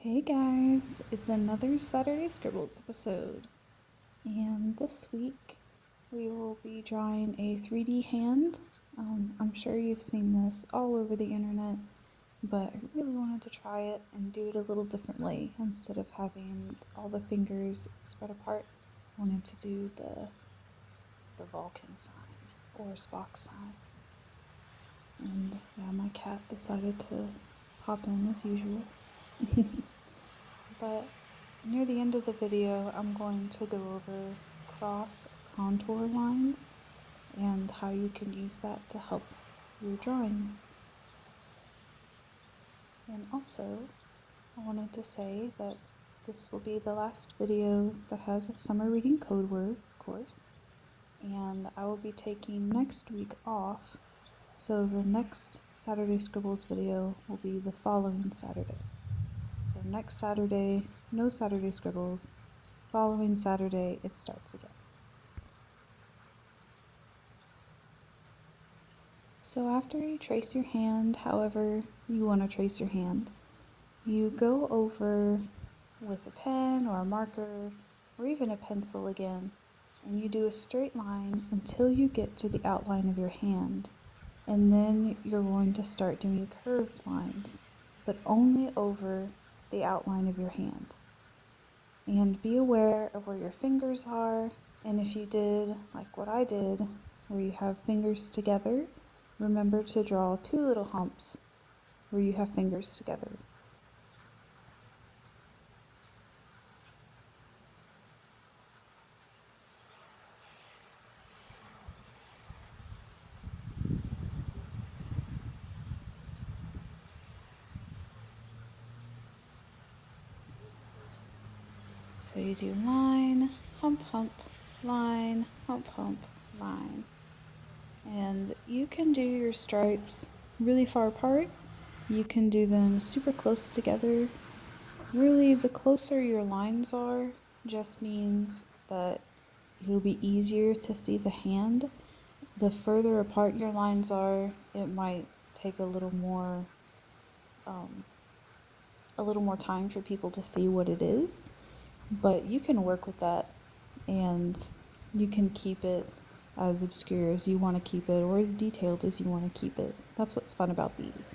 Hey guys, it's another Saturday Scribbles episode, and this week we will be drawing a 3D hand. I'm sure you've seen this all over the internet, but I really wanted to try it and do it a little differently. Instead of having all the fingers spread apart, I wanted to do the Vulcan sign or Spock sign. And yeah, my cat decided to pop in as usual. But near the end of the video, I'm going to go over cross contour lines and how you can use that to help your drawing. And also, I wanted to say that this will be the last video that has a summer reading code word, of course, and I will be taking next week off, so the next Saturday Scribbles video will be the following Saturday. So next Saturday, no Saturday Scribbles. Following Saturday, it starts again. So after you trace your hand, however you want to trace your hand, you go over with a pen or a marker or even a pencil again, and you do a straight line until you get to the outline of your hand. And then you're going to start doing curved lines, but only over the outline of your hand. And be aware of where your fingers are, and if you did like what I did, where you have fingers together, remember to draw two little humps where you have fingers together. So you do line, hump, hump, line, hump, hump, line. And you can do your stripes really far apart. You can do them super close together. Really, the closer your lines are just means that it'll be easier to see the hand. The further apart your lines are, it might take a little more time for people to see what it is, but you can work with that, and you can keep it as obscure as you want to keep it or as detailed as you want to keep it. That's what's fun about these.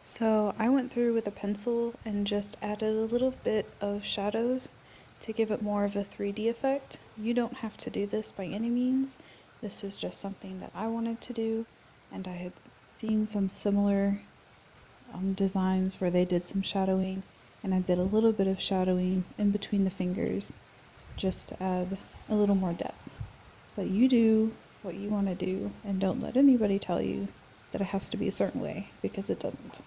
So I went through with a pencil and just added a little bit of shadows to give it more of a 3D effect. You don't have to do this by any means. This is just something that I wanted to do, and I had seen some similar designs where they did some shadowing, and I did a little bit of shadowing in between the fingers just to add a little more depth. But you do what you want to do, and don't let anybody tell you that it has to be a certain way, because it doesn't.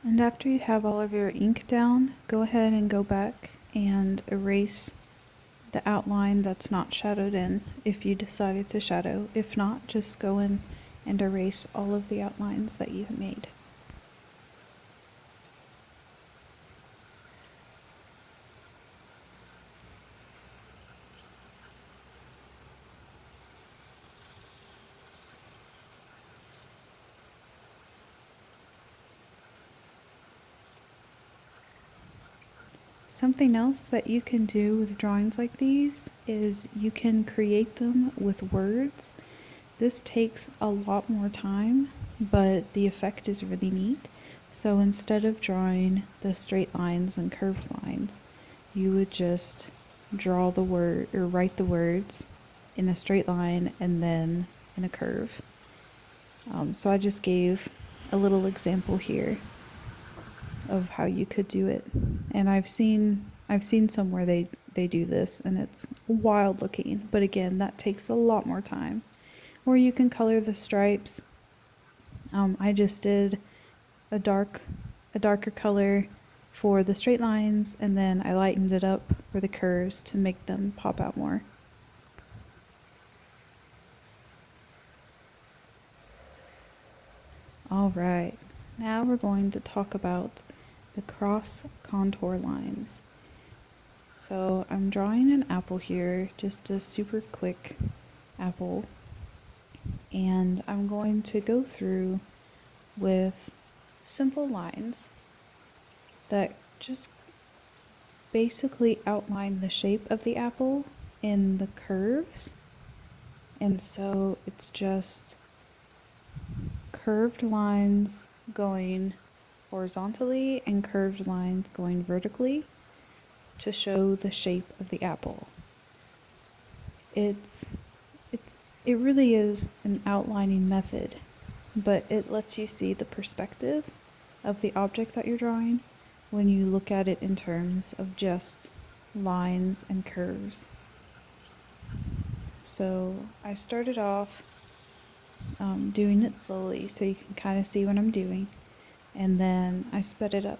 And after you have all of your ink down, go ahead and go back and erase the outline that's not shadowed in if you decided to shadow. If not, just go in and erase all of the outlines that you have made. Something else that you can do with drawings like these is you can create them with words. This takes a lot more time, but the effect is really neat. So instead of drawing the straight lines and curved lines, you would just draw the word or write the words in a straight line and then in a curve. So I just gave a little example here of how you could do it, and I've seen some where they do this and it's wild looking, but again, that takes a lot more time. Or you can color the stripes. I just did a darker color for the straight lines, and then I lightened it up for the curves to make them pop out more. All right, now we're going to talk about the cross contour lines. So I'm drawing an apple here, just a super quick apple, and I'm going to go through with simple lines that just basically outline the shape of the apple in the curves. And so it's just curved lines going horizontally and curved lines going vertically to show the shape of the apple. It really is an outlining method, but it lets you see the perspective of the object that you're drawing when you look at it in terms of just lines and curves. So I started off doing it slowly so you can kind of see what I'm doing, and then I sped it up.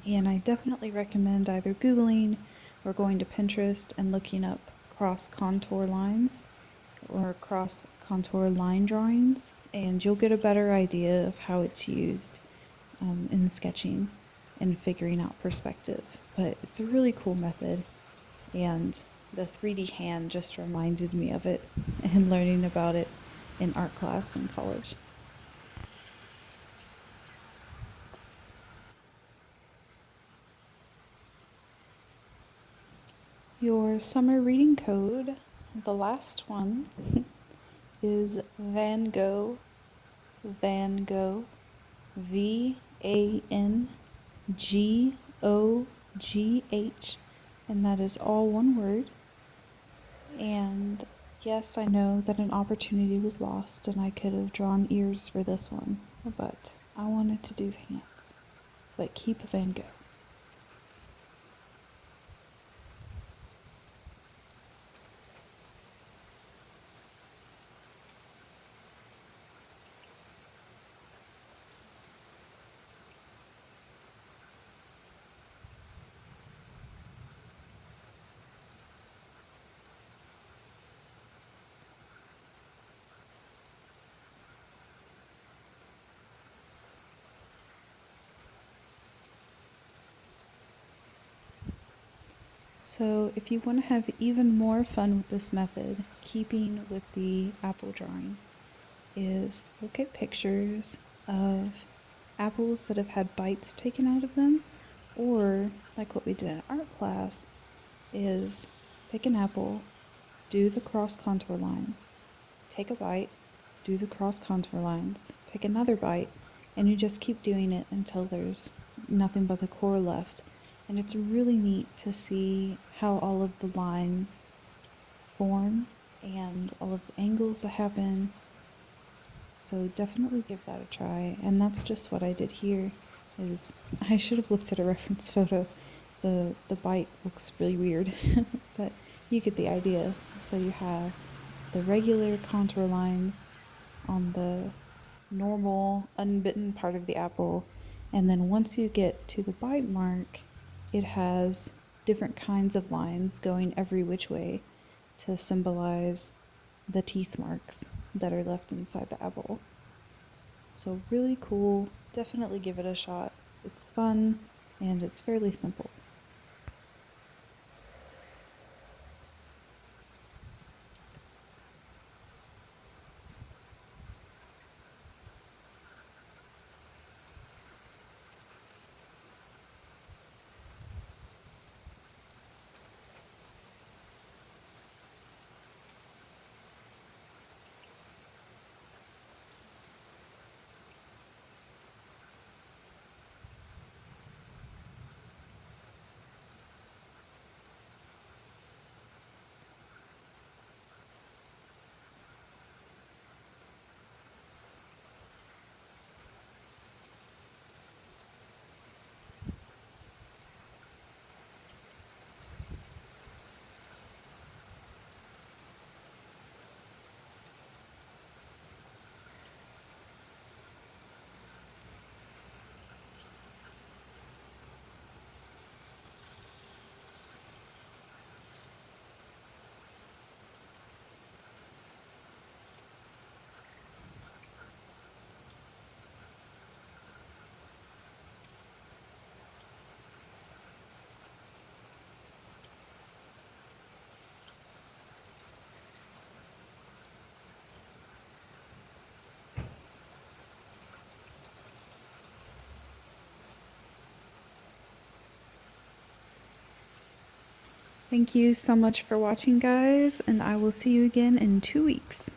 And I definitely recommend either Googling or going to Pinterest and looking up cross contour lines or cross contour line drawings, and you'll get a better idea of how it's used in sketching and figuring out perspective. But it's a really cool method, and the 3D hand just reminded me of it and learning about it in art class in college. Your summer reading code, the last one, is Van Gogh, Van Gogh, VANGOGH, and that is all one word. And yes, I know that an opportunity was lost and I could have drawn ears for this one, but I wanted to do hands. But keep Van Gogh. So if you want to have even more fun with this method, keeping with the apple drawing, is look at pictures of apples that have had bites taken out of them, or like what we did in art class, is pick an apple, do the cross contour lines, take a bite, do the cross contour lines, take another bite, and you just keep doing it until there's nothing but the core left. And it's really neat to see how all of the lines form and all of the angles that happen. So definitely give that a try. And that's just what I did here. Is I should have looked at a reference photo. The bite looks really weird, but you get the idea. So you have the regular contour lines on the normal unbitten part of the apple, and then once you get to the bite mark, it has different kinds of lines going every which way to symbolize the teeth marks that are left inside the apple. So really cool. Definitely give it a shot. It's fun and it's fairly simple. Thank you so much for watching, guys, and I will see you again in 2 weeks.